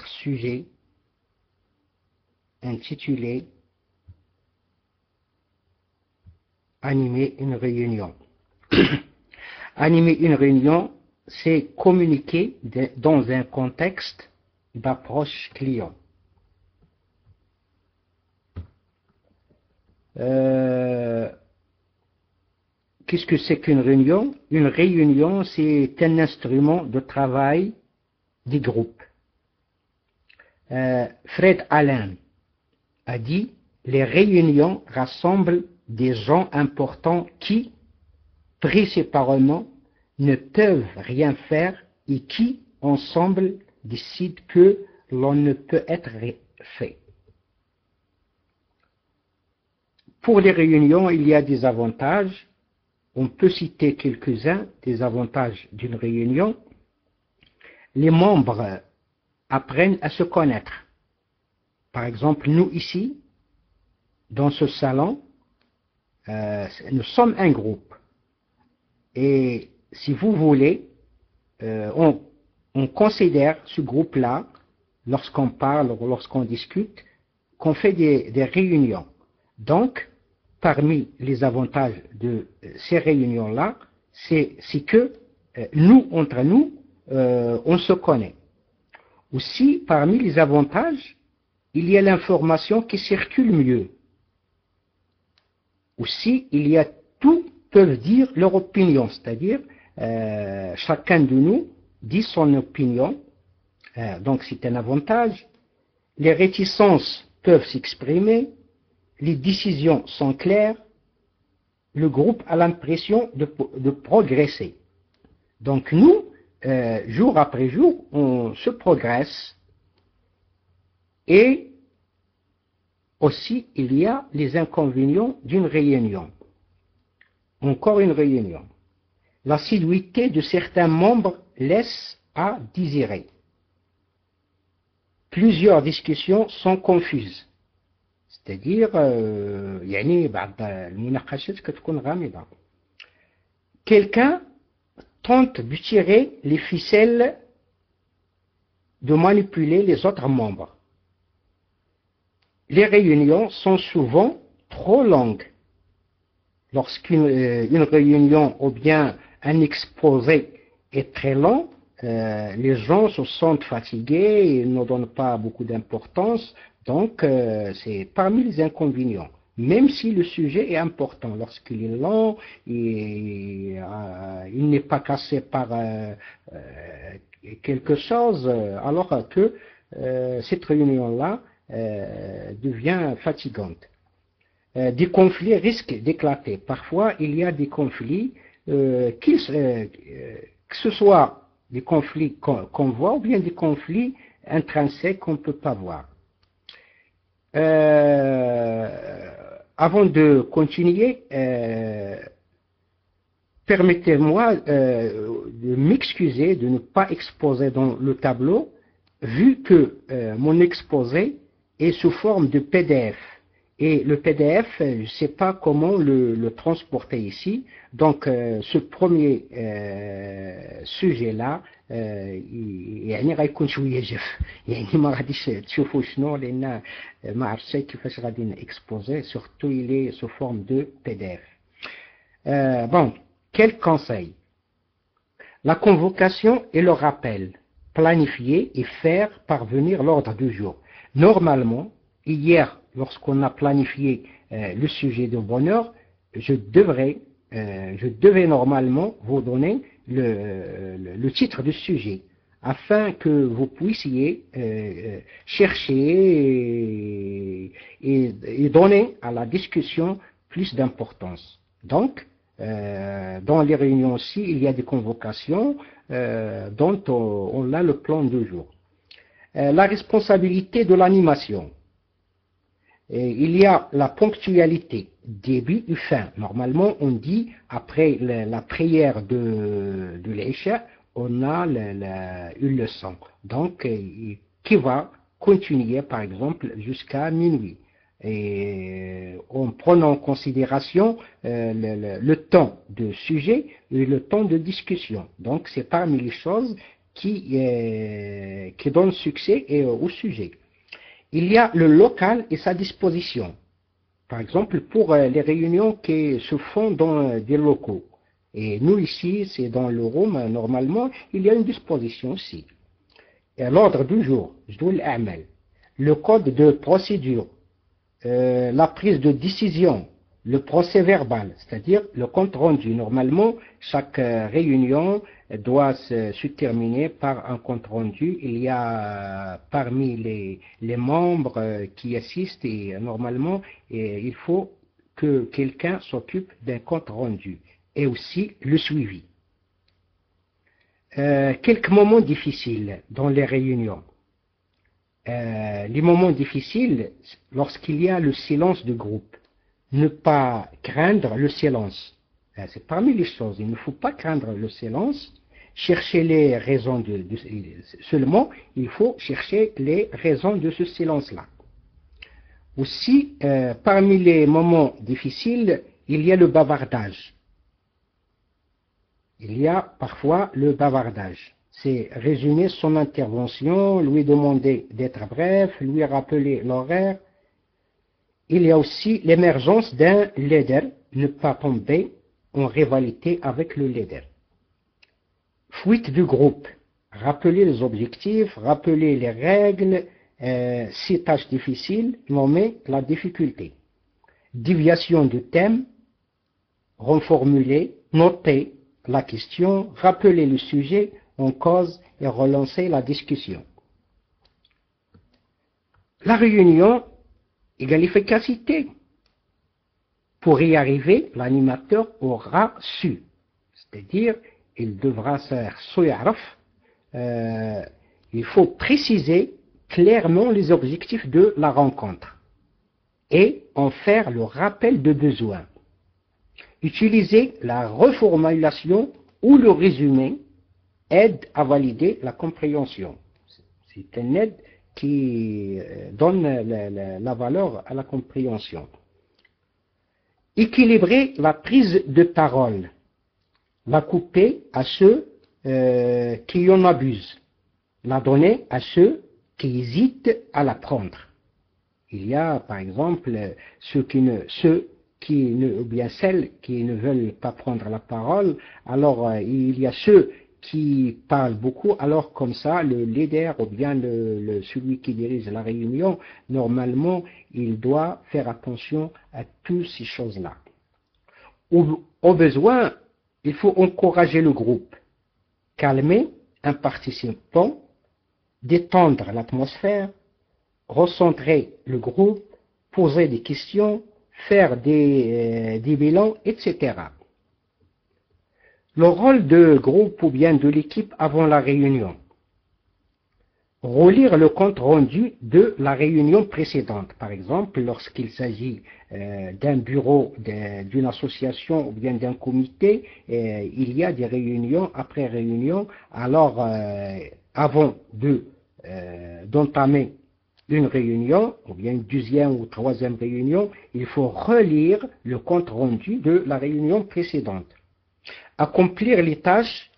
notre sujet intitulé Animer une réunion. Animer une réunion, c'est communiquer dans un contexte d'approche client. Qu'est-ce que c'est qu'une réunion? Une réunion, c'est un instrument de travail des groupes. Fred Allen a dit, les réunions rassemblent des gens importants qui, pris séparément, ne peuvent rien faire et qui, ensemble, décident que l'on ne peut être fait. Pour les réunions, il y a des avantages. On peut citer quelques-uns des avantages d'une réunion. Les membres apprennent à se connaître. Par exemple, nous ici, dans ce salon, nous sommes un groupe. Et si vous voulez, on considère ce groupe-là, lorsqu'on parle ou lorsqu'on discute, qu'on fait des réunions. Donc, parmi les avantages de ces réunions-là, c'est que nous, entre nous, on se connaît. Aussi, parmi les avantages, il y a l'information qui circule mieux. Aussi, il y a tous peuvent dire leur opinion, c'est-à-dire chacun de nous dit son opinion, donc c'est un avantage. Les réticences peuvent s'exprimer, les décisions sont claires, le groupe a l'impression de progresser. Donc nous, jour après jour, on se progresse. Et aussi, il y a les inconvénients d'une réunion. Encore une réunion. L'assiduité de certains membres laisse à désirer. Plusieurs discussions sont confuses. C'est-à-dire, quelqu'un tente de tirer les ficelles, de manipuler les autres membres. Les réunions sont souvent trop longues. Lorsqu'une réunion ou bien un exposé est très long, les gens se sentent fatigués, ils ne donnent pas beaucoup d'importance, donc c'est parmi les inconvénients. Même si le sujet est important, lorsqu'il est long, il n'est pas cassé par quelque chose, alors que cette réunion-là devient fatigante. Des conflits risquent d'éclater. Parfois, il y a des conflits, que ce soit des conflits qu'on voit ou bien des conflits intrinsèques qu'on ne peut pas voir. Avant de continuer, permettez-moi de m'excuser de ne pas exposer dans le tableau, vu que mon exposé est sous forme de PDF. Et le PDF, je ne sais pas comment le transporter ici. Donc, ce premier sujet-là, يعني غيكون شوية جف. يعني ما غاديش تشوفوا شنو لأن ما عرفتش كيفاش غادي نexposer. Surtout, il est sous forme de PDF. Bon, quel conseil? La convocation et le rappel. Planifier et faire parvenir l'ordre du jour. Normalement, hier, lorsqu'on a planifié le sujet de bonheur, je devais normalement vous donner le titre du sujet, afin que vous puissiez chercher et donner à la discussion plus d'importance. Donc, dans les réunions aussi, il y a des convocations dont on a le plan de jour. La responsabilité de l'animation. Il y a la ponctualité, début et fin. Normalement, on dit, après la prière de l'Isha, on a une leçon. Donc, qui va continuer, par exemple, jusqu'à minuit. Et en prenant en considération le temps de sujet et le temps de discussion. Donc, c'est parmi les choses qui donne succès au sujet. Il y a le local et sa disposition. Par exemple, pour les réunions qui se font dans des locaux. Et nous ici, c'est dans le room, normalement, il y a une disposition aussi. L'ordre du jour, le code de procédure, la prise de décision, le procès verbal, c'est-à-dire le compte rendu. Normalement, chaque réunion doit se terminer par un compte rendu. Il y a parmi les membres qui assistent et normalement, il faut que quelqu'un s'occupe d'un compte rendu et aussi le suivi. Quelques moments difficiles dans les réunions. Les moments difficiles, lorsqu'il y a le silence de groupe. Ne pas craindre le silence. C'est parmi les choses. Il ne faut pas craindre le silence. Chercher les raisons seulement, il faut chercher les raisons de ce silence-là. Aussi, parmi les moments difficiles, il y a le bavardage. Il y a parfois le bavardage. C'est résumer son intervention, lui demander d'être bref, lui rappeler l'horaire. Il y a aussi l'émergence d'un leader, ne pas tomber en rivalité avec le leader. Fuite du groupe, rappeler les objectifs, rappeler les règles, ces tâches difficiles, nommer la difficulté. Déviation de thème, reformuler, noter la question, rappeler le sujet en cause et relancer la discussion. La réunion égale efficacité. Pour y arriver, l'animateur aura su, c'est-à-dire il devra faire soyaraf, il faut préciser clairement les objectifs de la rencontre et en faire le rappel de besoin. Utiliser la reformulation ou le résumé aide à valider la compréhension. C'est une aide qui donne la valeur à la compréhension. Équilibrer la prise de parole, la couper à ceux qui en abusent, la donner à ceux qui hésitent à la prendre. Il y a par exemple ceux ou bien celles qui ne veulent pas prendre la parole, alors il y a ceux qui parlent beaucoup, alors comme ça, le leader ou bien celui qui dirige la réunion, normalement, il doit faire attention à toutes ces choses-là. Au besoin, il faut encourager le groupe, calmer un participant, détendre l'atmosphère, recentrer le groupe, poser des questions, faire des bilans, etc. Le rôle de groupe ou bien de l'équipe avant la réunion. Relire le compte rendu de la réunion précédente. Par exemple, lorsqu'il s'agit d'un bureau, d'une association ou bien d'un comité, il y a des réunions après réunion. Alors, avant d'entamer une réunion, ou bien une deuxième ou troisième réunion, il faut relire le compte rendu de la réunion précédente. Accomplir les tâches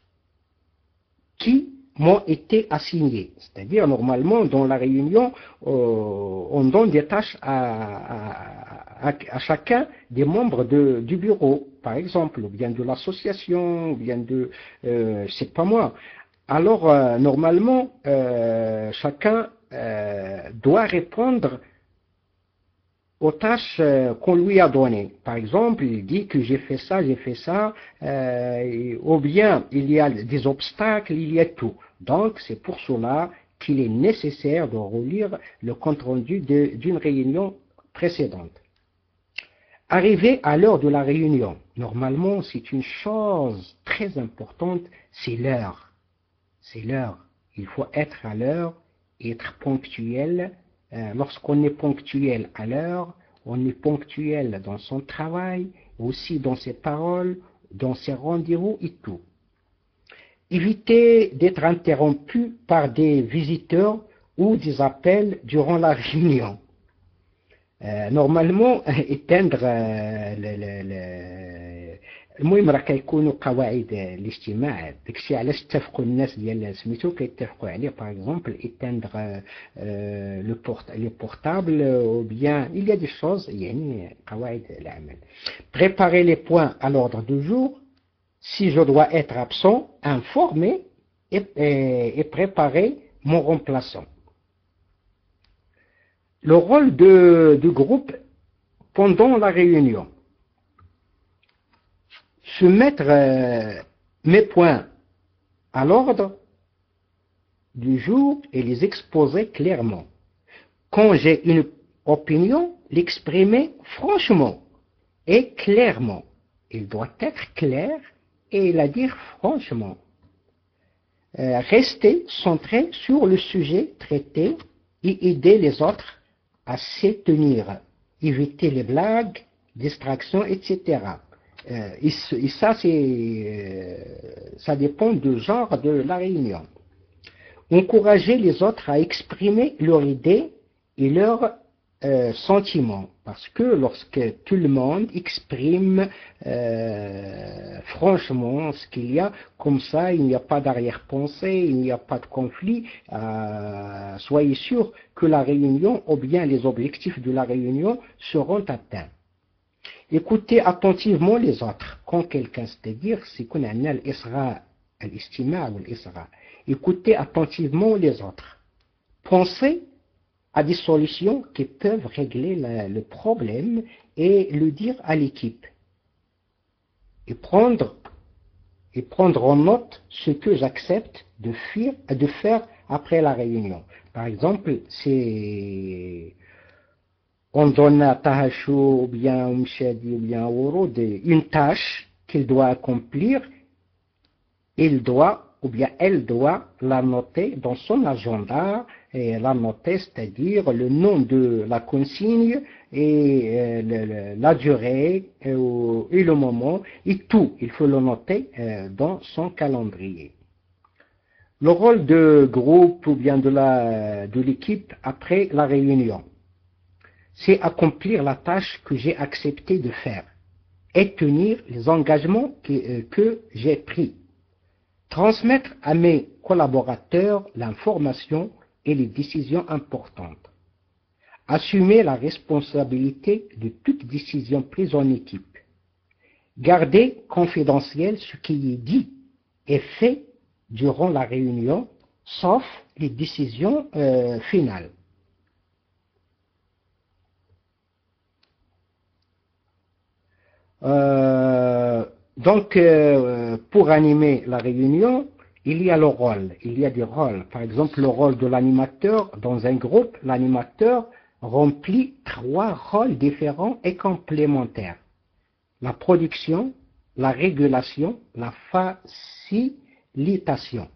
qui m'ont été assignées. C'est-à-dire, normalement, dans la réunion, on donne des tâches à chacun des membres du bureau, par exemple, ou bien de l'association, ou bien c'est pas moi. Alors, normalement, chacun doit répondre aux tâches qu'on lui a données. Par exemple, il dit que j'ai fait ça, ou bien il y a des obstacles, il y a tout. Donc, c'est pour cela qu'il est nécessaire de relire le compte-rendu d'une réunion précédente. Arriver à l'heure de la réunion. Normalement, c'est une chose très importante, c'est l'heure. C'est l'heure. Il faut être à l'heure, être ponctuel. Lorsqu'on est ponctuel à l'heure, on est ponctuel dans son travail, aussi dans ses paroles, dans ses rendez-vous et tout. Éviter d'être interrompu par des visiteurs ou des appels durant la réunion. Normalement, éteindre المهم راه كيكونوا قواعد الاجتماع، داكشي علاش اتفقوا الناس ديال سميتو كيتفقوا عليه. باغ اكزومبل éteindre لي بورتابل ou bien il y a des choses يعني قواعد العمل. Préparer les points à l'ordre du jour. Si je dois être absent, informer et préparer mon remplaçant. Le rôle du groupe pendant la réunion. Se mettre mes points à l'ordre du jour et les exposer clairement. Quand j'ai une opinion, l'exprimer franchement et clairement. Il doit être clair et la dire franchement. Rester centré sur le sujet traité et aider les autres à s'y tenir. Éviter les blagues, distractions, etc. Et ça, ça dépend du genre de la réunion. Encourager les autres à exprimer leurs idées et leurs sentiments. Parce que lorsque tout le monde exprime franchement ce qu'il y a, comme ça, il n'y a pas d'arrière-pensée, il n'y a pas de conflit. Soyez sûr que la réunion, ou bien les objectifs de la réunion, seront atteints. Écoutez attentivement les autres. Quand quelqu'un, c'est-à-dire, c'est qu'on a l'isra, l'estima ou l'isra. Écoutez attentivement les autres. Pensez à des solutions qui peuvent régler le problème et le dire à l'équipe. Et prendre en note ce que j'accepte de faire après la réunion. Par exemple, c'est on donne à Tahachou ou bien Mchadi ou bien Ourod une tâche qu'il doit accomplir, il doit ou bien elle doit la noter dans son agenda, et la noter, c'est-à-dire le nom de la consigne et la durée et le moment, et tout, il faut le noter dans son calendrier. Le rôle de groupe ou bien de l'équipe après la réunion, c'est accomplir la tâche que j'ai accepté de faire et tenir les engagements que j'ai pris. Transmettre à mes collaborateurs l'information et les décisions importantes. Assumer la responsabilité de toute décision prise en équipe. Garder confidentiel ce qui est dit et fait durant la réunion, sauf les décisions finales. Donc, pour animer la réunion, il y a le rôle, il y a des rôles. Par exemple, le rôle de l'animateur dans un groupe, l'animateur remplit 3 rôles différents et complémentaires. La production, la régulation, la facilitation.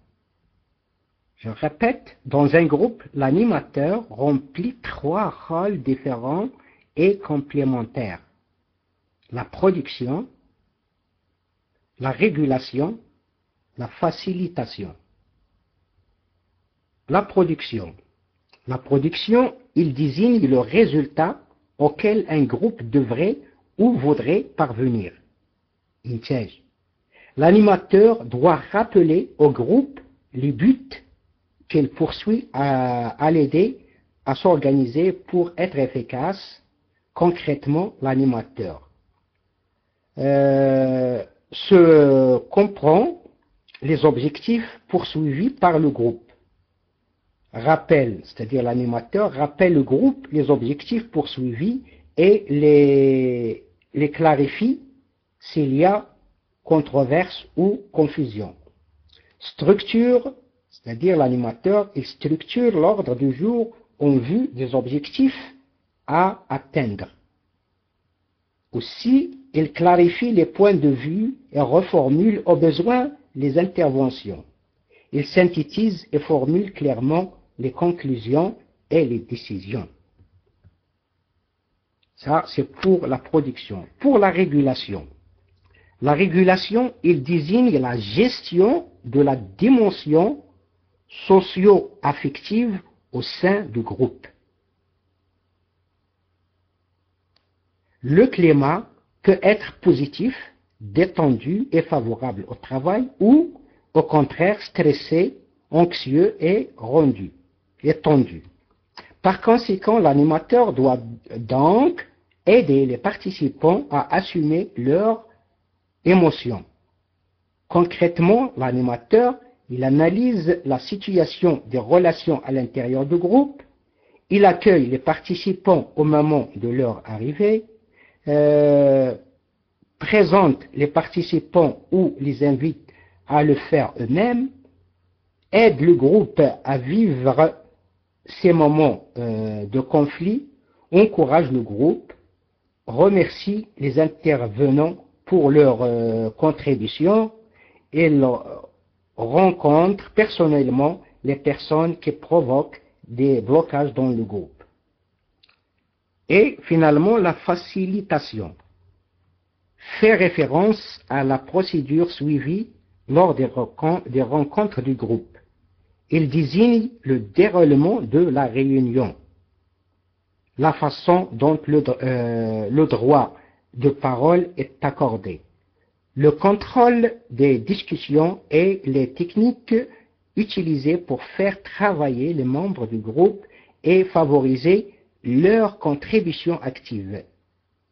Je répète, dans un groupe, l'animateur remplit 3 rôles différents et complémentaires. La production, la régulation, la facilitation. La production. La production, il désigne le résultat auquel un groupe devrait ou voudrait parvenir. L'animateur doit rappeler au groupe les buts qu'il poursuit à l'aider à s'organiser pour être efficace. Concrètement, l'animateur se comprend les objectifs poursuivis par le groupe. Rappelle, c'est-à-dire l'animateur, rappelle le groupe les objectifs poursuivis et les clarifie s'il y a controverse ou confusion. Structure, c'est-à-dire l'animateur, il structure l'ordre du jour en vue des objectifs à atteindre. Aussi, il clarifie les points de vue et reformule au besoin les interventions. Il synthétise et formule clairement les conclusions et les décisions. Ça, c'est pour la production. Pour la régulation, il désigne la gestion de la dimension socio-affective au sein du groupe. Le climat peut être positif détendu et favorable au travail, ou au contraire stressé, anxieux et tendu. Par conséquent, l'animateur doit donc aider les participants à assumer leurs émotions. Concrètement, l'animateur, il analyse la situation des relations à l'intérieur du groupe, il accueille les participants au moment de leur arrivée, présente les participants ou les invite à le faire eux-mêmes, aide le groupe à vivre ces moments de conflit, encourage le groupe, remercie les intervenants pour leur contribution et rencontre personnellement les personnes qui provoquent des blocages dans le groupe. Et finalement, la facilitation fait référence à la procédure suivie lors des rencontres du groupe. Il désigne le déroulement de la réunion, la façon dont le droit de parole est accordé, le contrôle des discussions et les techniques utilisées pour faire travailler les membres du groupe et favoriser leur contribution active.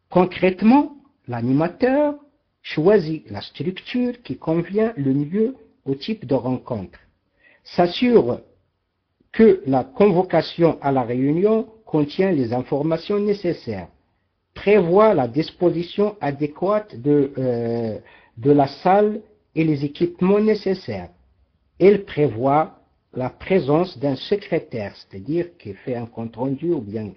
Concrètement, l'animateur choisit la structure qui convient le mieux au type de rencontre, s'assure que la convocation à la réunion contient les informations nécessaires, prévoit la disposition adéquate de la salle et les équipements nécessaires. Il prévoit la présence d'un secrétaire, c'est-à-dire qui fait un compte-rendu ou bien.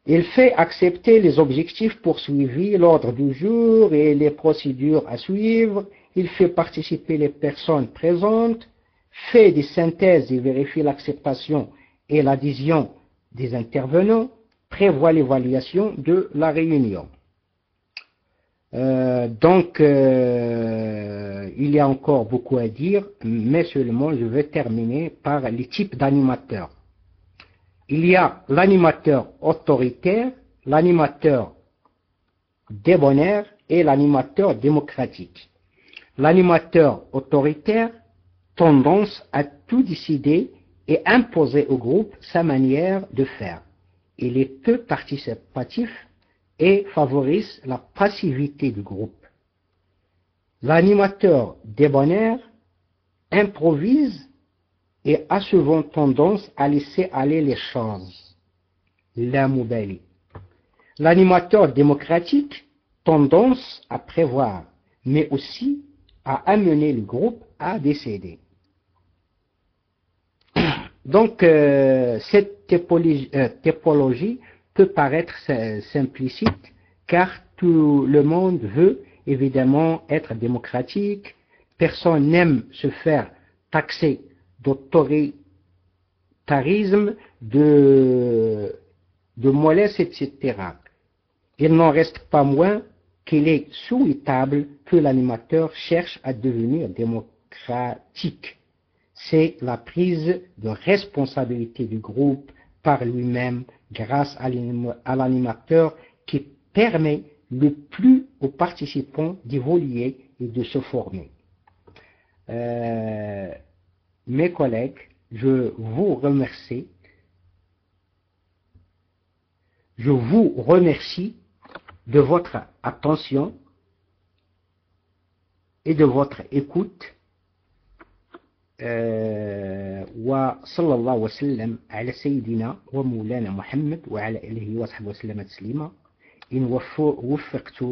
Il fait accepter les objectifs poursuivis, l'ordre du jour et les procédures à suivre. Il fait participer les personnes présentes, fait des synthèses et vérifie l'acceptation et l'adhésion des intervenants, prévoit l'évaluation de la réunion. Il y a encore beaucoup à dire, mais seulement je vais terminer par les types d'animateurs. Il y a l'animateur autoritaire, l'animateur débonnaire et l'animateur démocratique. L'animateur autoritaire, tendance à tout décider et imposer au groupe sa manière de faire. Il est peu participatif et favorise la passivité du groupe. L'animateur débonnaire improvise et a souvent tendance à laisser aller les choses. L'immobilie. L'animateur démocratique, tendance à prévoir, mais aussi à amener le groupe à décider. Donc, cette typologie peut paraître simplicite, car tout le monde veut évidemment être démocratique, personne n'aime se faire taxer d'autoritarisme, de mollesse, etc. Il n'en reste pas moins qu'il est souhaitable que l'animateur cherche à devenir démocratique. C'est la prise de responsabilité du groupe par lui-même grâce à l'animateur qui permet le plus aux participants d'évoluer et de se former. Mes collègues, je vous remercie. Je vous remercie de votre attention et de votre écoute. وصلى الله وسلم على سيدنا ومولانا محمد وعلى آله وصحبه وسلم تسليما إن وفقت